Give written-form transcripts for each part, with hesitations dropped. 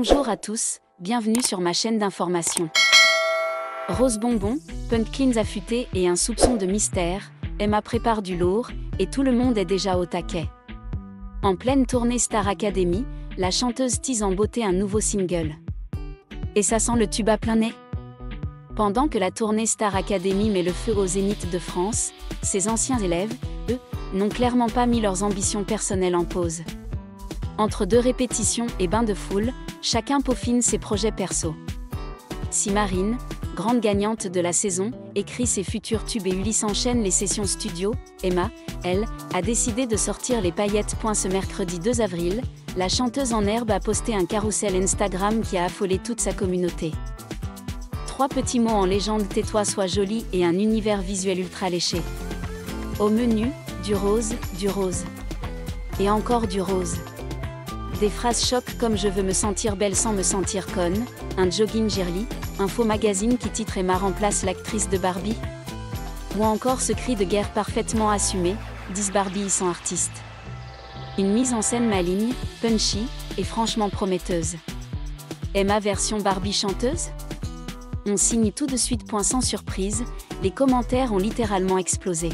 Bonjour à tous, bienvenue sur ma chaîne d'information. Rose bonbon, pumpkins affûtés et un soupçon de mystère, Emma prépare du lourd, et tout le monde est déjà au taquet. En pleine tournée Star Academy, la chanteuse tease en beauté un nouveau single. Et ça sent le tube à plein nez? Pendant que la tournée Star Academy met le feu au Zénith de France, ses anciens élèves, eux, n'ont clairement pas mis leurs ambitions personnelles en pause. Entre deux répétitions et bains de foule, chacun peaufine ses projets perso. Si Marine, grande gagnante de la saison, écrit ses futurs tubes et Ulysse enchaîne les sessions studio, Emma, elle, a décidé de sortir les paillettes. Ce mercredi 2 avril, la chanteuse en herbe a posté un carrousel Instagram qui a affolé toute sa communauté. 3 petits mots en légende: tais-toi, sois jolie, et un univers visuel ultra léché. Au menu, du rose, et encore du rose. Des phrases choc comme je veux me sentir belle sans me sentir conne, un jogging girly, un faux magazine qui titre Emma remplace l'actrice de Barbie. Ou encore ce cri de guerre parfaitement assumé, 10 Barbie sont artistes. Une mise en scène maligne, punchy, et franchement prometteuse. Emma version Barbie chanteuse? On signe tout de suite. Sans surprise, les commentaires ont littéralement explosé.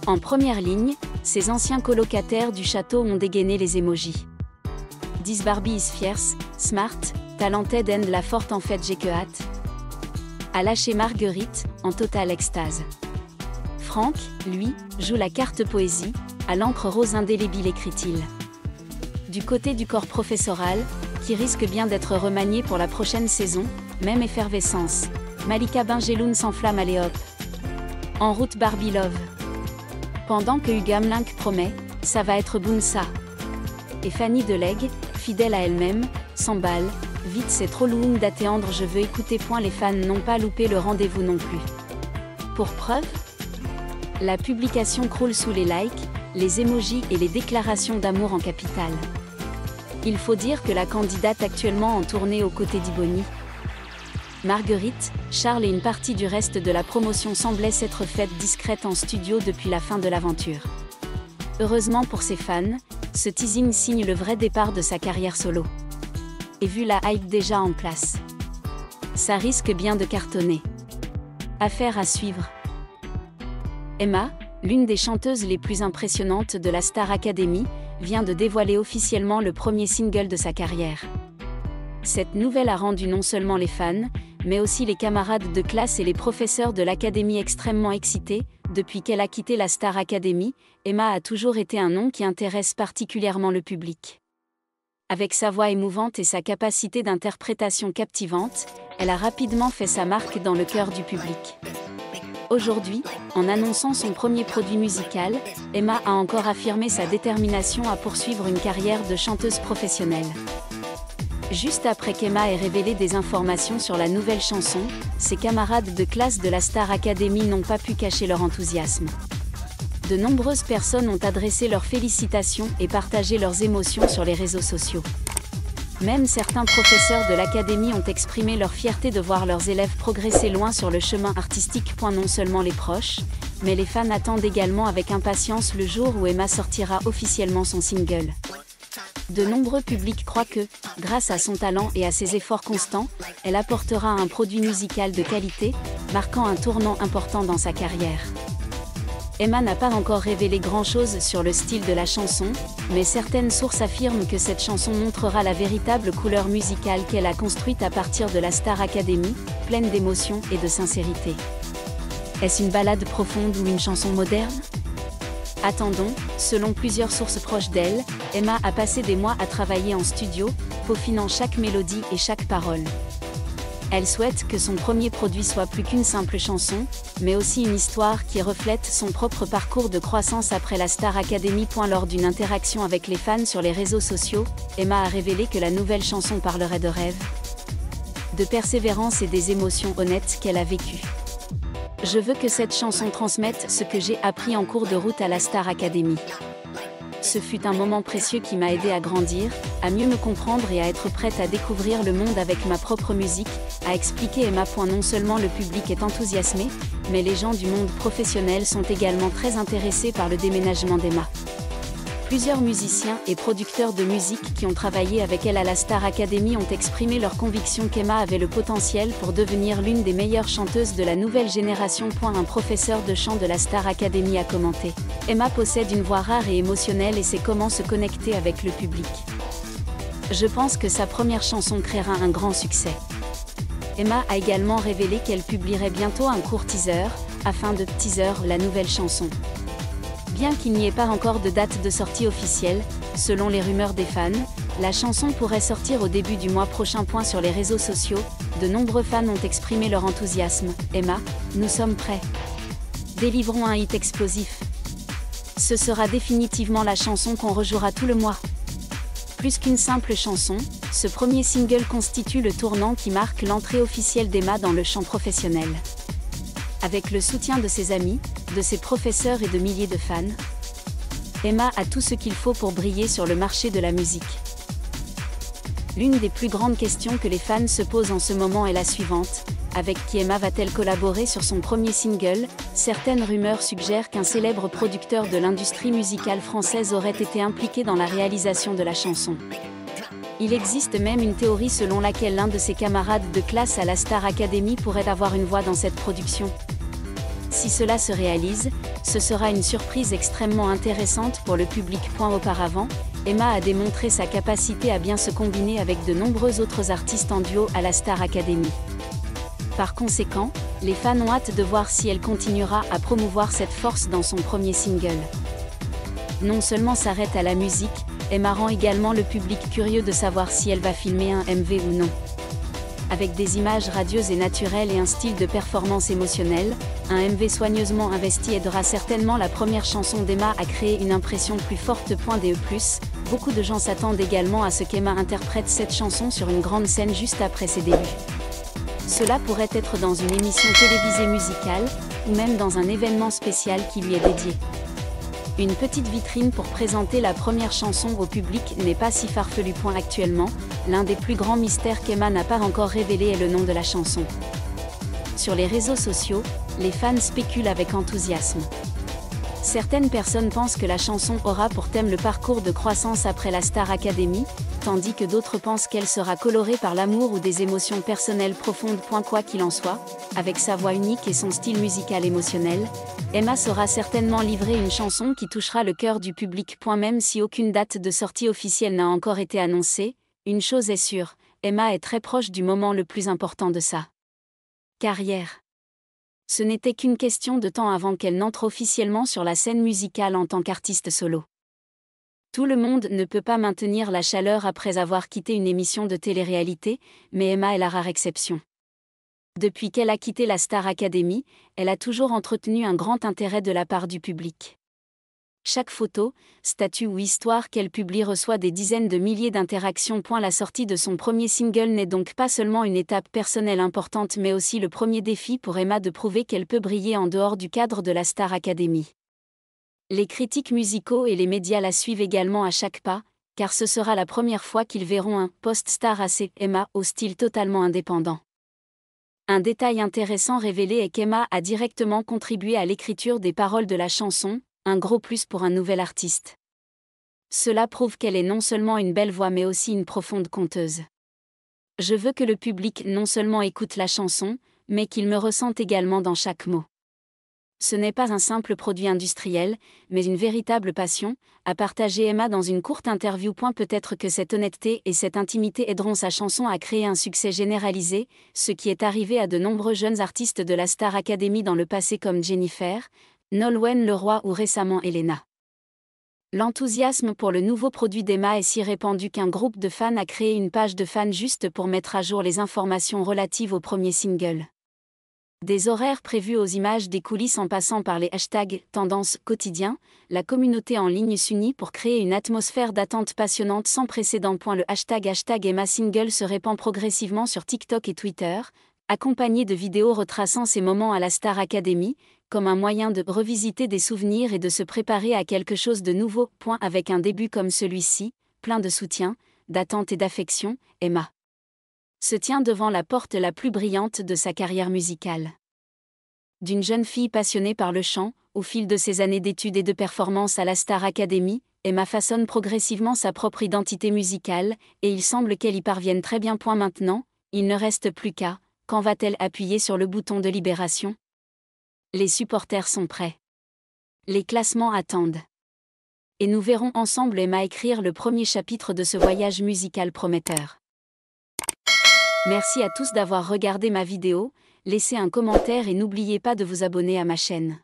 En première ligne, ses anciens colocataires du château ont dégainé les émojis. 10 Barbie is fierce, smart, talented and la forte en fait j'ai que hâte. A lâché Marguerite, en totale extase. Franck, lui, joue la carte poésie, à l'encre rose indélébile écrit-il. Du côté du corps professoral, qui risque bien d'être remanié pour la prochaine saison, même effervescence. Malika Benjeloun s'enflamme, allez hop. En route Barbie Love. Pendant que Hugam Link promet, ça va être Bounsa. Et Fanny Deleg, fidèle à elle-même, s'emballe, vite c'est trop lourd d'attendre, je veux écouter. Les fans n'ont pas loupé le rendez-vous non plus. Pour preuve, la publication croule sous les likes, les émojis et les déclarations d'amour en capitale. Il faut dire que la candidate actuellement en tournée aux côtés d'Iboni, Marguerite, Charles et une partie du reste de la promotion semblaient s'être faite discrète en studio depuis la fin de l'aventure. Heureusement pour ses fans, ce teasing signe le vrai départ de sa carrière solo. Et vu la hype déjà en place, ça risque bien de cartonner. Affaire à suivre. Emma, l'une des chanteuses les plus impressionnantes de la Star Academy, vient de dévoiler officiellement le premier single de sa carrière. Cette nouvelle a rendu non seulement les fans, mais aussi les camarades de classe et les professeurs de l'académie extrêmement excités. Depuis qu'elle a quitté la Star Academy, Emma a toujours été un nom qui intéresse particulièrement le public. Avec sa voix émouvante et sa capacité d'interprétation captivante, elle a rapidement fait sa marque dans le cœur du public. Aujourd'hui, en annonçant son premier produit musical, Emma a encore affirmé sa détermination à poursuivre une carrière de chanteuse professionnelle. Juste après qu'Emma ait révélé des informations sur la nouvelle chanson, ses camarades de classe de la Star Academy n'ont pas pu cacher leur enthousiasme. De nombreuses personnes ont adressé leurs félicitations et partagé leurs émotions sur les réseaux sociaux. Même certains professeurs de l'académie ont exprimé leur fierté de voir leurs élèves progresser loin sur le chemin artistique. Non seulement les proches, mais les fans attendent également avec impatience le jour où Emma sortira officiellement son single. De nombreux publics croient que, grâce à son talent et à ses efforts constants, elle apportera un produit musical de qualité, marquant un tournant important dans sa carrière. Emma n'a pas encore révélé grand-chose sur le style de la chanson, mais certaines sources affirment que cette chanson montrera la véritable couleur musicale qu'elle a construite à partir de la Star Academy, pleine d'émotion et de sincérité. Est-ce une ballade profonde ou une chanson moderne ? Attendons, selon plusieurs sources proches d'elle, Emma a passé des mois à travailler en studio, peaufinant chaque mélodie et chaque parole. Elle souhaite que son premier produit soit plus qu'une simple chanson, mais aussi une histoire qui reflète son propre parcours de croissance après la Star Academy. Lors d'une interaction avec les fans sur les réseaux sociaux, Emma a révélé que la nouvelle chanson parlerait de rêve, de persévérance et des émotions honnêtes qu'elle a vécues. Je veux que cette chanson transmette ce que j'ai appris en cours de route à la Star Academy. Ce fut un moment précieux qui m'a aidé à grandir, à mieux me comprendre et à être prête à découvrir le monde avec ma propre musique, a expliqué Emma. Non seulement le public est enthousiasmé, mais les gens du monde professionnel sont également très intéressés par le déménagement d'Emma. Plusieurs musiciens et producteurs de musique qui ont travaillé avec elle à la Star Academy ont exprimé leur conviction qu'Emma avait le potentiel pour devenir l'une des meilleures chanteuses de la nouvelle génération. Un professeur de chant de la Star Academy a commenté: Emma possède une voix rare et émotionnelle et sait comment se connecter avec le public. Je pense que sa première chanson créera un grand succès. Emma a également révélé qu'elle publierait bientôt un court teaser, afin de teaser la nouvelle chanson. Bien qu'il n'y ait pas encore de date de sortie officielle, selon les rumeurs des fans, la chanson pourrait sortir au début du mois prochain. Sur les réseaux sociaux, de nombreux fans ont exprimé leur enthousiasme. Emma, nous sommes prêts. Délivrons un hit explosif. Ce sera définitivement la chanson qu'on rejouera tout le mois. Plus qu'une simple chanson, ce premier single constitue le tournant qui marque l'entrée officielle d'Emma dans le chant professionnel. Avec le soutien de ses amis, de ses professeurs et de milliers de fans, Emma a tout ce qu'il faut pour briller sur le marché de la musique. L'une des plus grandes questions que les fans se posent en ce moment est la suivante: avec qui Emma va-t-elle collaborer sur son premier single? Certaines rumeurs suggèrent qu'un célèbre producteur de l'industrie musicale française aurait été impliqué dans la réalisation de la chanson. Il existe même une théorie selon laquelle l'un de ses camarades de classe à la Star Academy pourrait avoir une voix dans cette production. Si cela se réalise, ce sera une surprise extrêmement intéressante pour le public. Auparavant, Emma a démontré sa capacité à bien se combiner avec de nombreux autres artistes en duo à la Star Academy. Par conséquent, les fans ont hâte de voir si elle continuera à promouvoir cette force dans son premier single. Non seulement s'arrête à la musique, Emma rend également le public curieux de savoir si elle va filmer un MV ou non. Avec des images radieuses et naturelles et un style de performance émotionnelle, un MV soigneusement investi aidera certainement la première chanson d'Emma à créer une impression plus forte. De plus, beaucoup de gens s'attendent également à ce qu'Emma interprète cette chanson sur une grande scène juste après ses débuts. Cela pourrait être dans une émission télévisée musicale, ou même dans un événement spécial qui lui est dédié. Une petite vitrine pour présenter la première chanson au public n'est pas si farfelu. Actuellement, l'un des plus grands mystères qu'Emma n'a pas encore révélé est le nom de la chanson. Sur les réseaux sociaux, les fans spéculent avec enthousiasme. Certaines personnes pensent que la chanson aura pour thème le parcours de croissance après la Star Academy, tandis que d'autres pensent qu'elle sera colorée par l'amour ou des émotions personnelles profondes. Quoi qu'il en soit, avec sa voix unique et son style musical émotionnel, Emma saura certainement livrer une chanson qui touchera le cœur du public. Même si aucune date de sortie officielle n'a encore été annoncée, une chose est sûre, Emma est très proche du moment le plus important de sa carrière. Ce n'était qu'une question de temps avant qu'elle n'entre officiellement sur la scène musicale en tant qu'artiste solo. Tout le monde ne peut pas maintenir la chaleur après avoir quitté une émission de télé-réalité, mais Emma est la rare exception. Depuis qu'elle a quitté la Star Academy, elle a toujours entretenu un grand intérêt de la part du public. Chaque photo, statut ou histoire qu'elle publie reçoit des dizaines de milliers d'interactions. La sortie de son premier single n'est donc pas seulement une étape personnelle importante mais aussi le premier défi pour Emma de prouver qu'elle peut briller en dehors du cadre de la Star Academy. Les critiques musicaux et les médias la suivent également à chaque pas, car ce sera la première fois qu'ils verront un post-star assez Emma au style totalement indépendant. Un détail intéressant révélé est qu'Emma a directement contribué à l'écriture des paroles de la chanson, un gros plus pour un nouvel artiste. Cela prouve qu'elle est non seulement une belle voix mais aussi une profonde conteuse. Je veux que le public non seulement écoute la chanson, mais qu'il me ressente également dans chaque mot. Ce n'est pas un simple produit industriel, mais une véritable passion, a partagé Emma dans une courte interview. Peut-être que cette honnêteté et cette intimité aideront sa chanson à créer un succès généralisé, ce qui est arrivé à de nombreux jeunes artistes de la Star Academy dans le passé comme Jennifer, Nolwenn Leroy ou récemment Elena. L'enthousiasme pour le nouveau produit d'Emma est si répandu qu'un groupe de fans a créé une page de fans juste pour mettre à jour les informations relatives au premier single. Des horaires prévus aux images des coulisses en passant par les hashtags « Tendance quotidien », la communauté en ligne s'unit pour créer une atmosphère d'attente passionnante sans précédent. Le hashtag Emma Single se répand progressivement sur TikTok et Twitter, accompagné de vidéos retraçant ces moments à la Star Academy, comme un moyen de revisiter des souvenirs et de se préparer à quelque chose de nouveau. Avec un début comme celui-ci, plein de soutien, d'attente et d'affection, Emma se tient devant la porte la plus brillante de sa carrière musicale. D'une jeune fille passionnée par le chant, au fil de ses années d'études et de performance à la Star Academy, Emma façonne progressivement sa propre identité musicale, et il semble qu'elle y parvienne très bien. Maintenant, il ne reste plus qu'à, quand va-t-elle appuyer sur le bouton de libération? Les supporters sont prêts. Les classements attendent. Et nous verrons ensemble Emma écrire le premier chapitre de ce voyage musical prometteur. Merci à tous d'avoir regardé ma vidéo, laissez un commentaire et n'oubliez pas de vous abonner à ma chaîne.